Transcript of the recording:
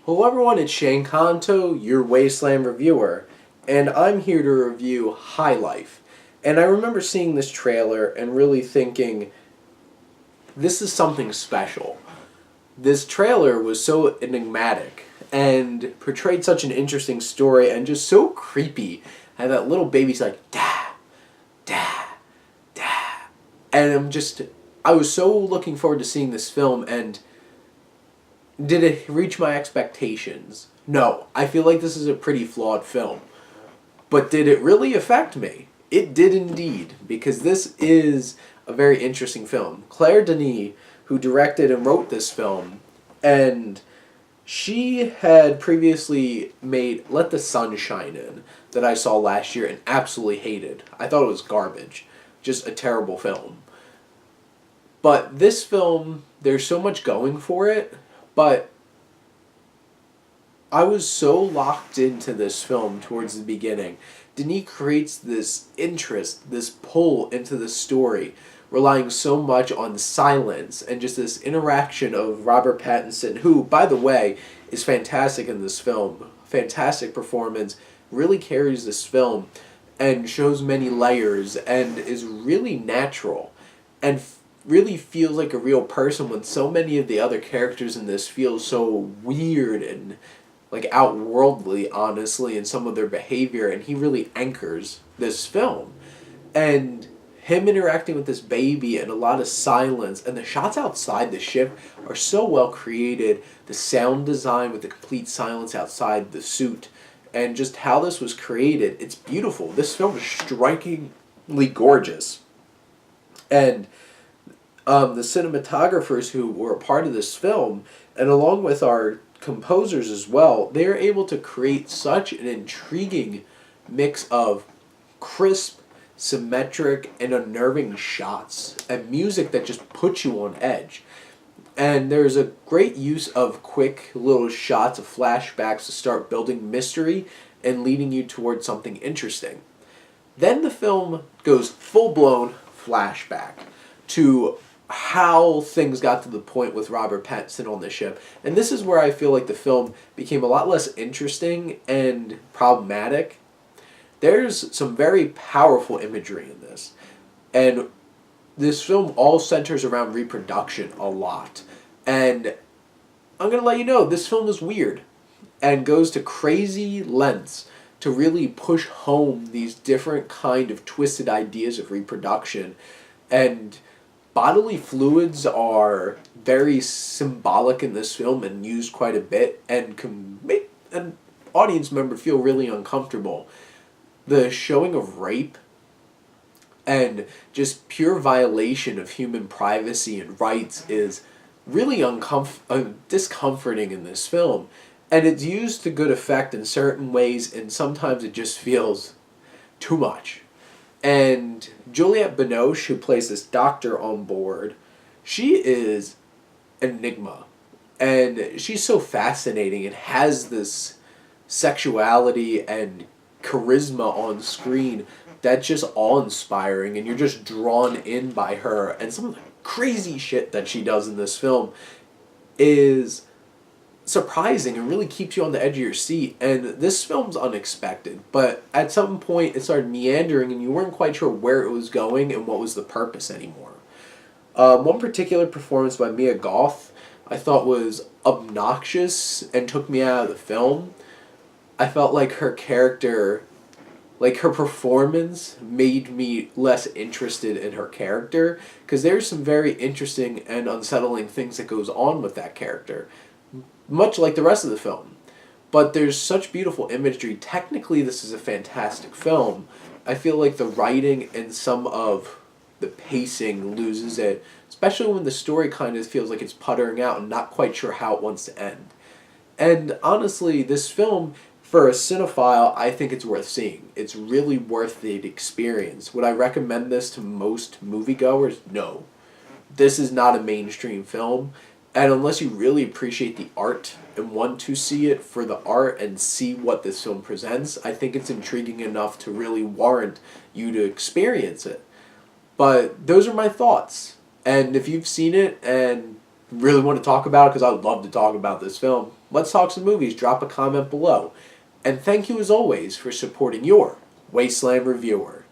Hello everyone, it's Shane Kanto, your Wasteland reviewer, and I'm here to review High Life. And I remember seeing this trailer and really thinking, this is something special. This trailer was so enigmatic and portrayed such an interesting story and just so creepy. And that little baby's like, "Da, da, da." And I was so looking forward to seeing this film, and did it reach my expectations? No. I feel like this is a pretty flawed film. But did it really affect me? It did indeed, because this is a very interesting film. Claire Denis, who directed and wrote this film, and she had previously made Let the Sun Shine In, that I saw last year and absolutely hated. I thought it was garbage. Just a terrible film. But this film, there's so much going for it, but I was so locked into this film towards the beginning. Denis creates this interest, this pull into the story, relying so much on silence and just this interaction of Robert Pattinson, who, by the way, is fantastic in this film. Fantastic performance, really carries this film and shows many layers and is really natural and really feels like a real person, when so many of the other characters in this feel so weird and like outworldly, honestly, in some of their behavior, and he really anchors this film. And him interacting with this baby and a lot of silence, and the shots outside the ship are so well created. The sound design with the complete silence outside the suit, and just how this was created, it's beautiful. This film is strikingly gorgeous. And the cinematographers who were a part of this film, and along with our composers as well, they are able to create such an intriguing mix of crisp, symmetric, and unnerving shots and music that just puts you on edge. And there's a great use of quick little shots of flashbacks to start building mystery and leading you towards something interesting. Then the film goes full-blown flashback to how things got to the point with Robert Pattinson on the ship. And this is where I feel like the film became a lot less interesting and problematic. There's some very powerful imagery in this. And this film all centers around reproduction a lot. And I'm going to let you know, this film is weird and goes to crazy lengths to really push home these different kind of twisted ideas of reproduction. And bodily fluids are very symbolic in this film and used quite a bit, and can make an audience member feel really uncomfortable. The showing of rape and just pure violation of human privacy and rights is really discomforting in this film. And it's used to good effect in certain ways, and sometimes it just feels too much. And Juliette Binoche, who plays this doctor on board, she is an enigma. And she's so fascinating and has this sexuality and charisma on screen that's just awe-inspiring, and you're just drawn in by her. And some of the crazy shit that she does in this film is surprising and really keeps you on the edge of your seat. And this film's unexpected, but at some point it started meandering and you weren't quite sure where it was going and what was the purpose anymore. One particular performance by Mia Goth I thought was obnoxious and took me out of the film. I felt like her character, like her performance, made me less interested in her character, because there's some very interesting and unsettling things that goes on with that character, much like the rest of the film. But there's such beautiful imagery. Technically, this is a fantastic film. I feel like the writing and some of the pacing loses it, especially when the story kind of feels like it's puttering out and not quite sure how it wants to end. And honestly, this film, for a cinephile, I think it's worth seeing. It's really worth the experience. Would I recommend this to most moviegoers? No. This is not a mainstream film. And unless you really appreciate the art and want to see it for the art and see what this film presents, I think it's intriguing enough to really warrant you to experience it. But those are my thoughts. And if you've seen it and really want to talk about it, because I'd love to talk about this film, let's talk some movies. Drop a comment below. And thank you as always for supporting your Wasteland Reviewer.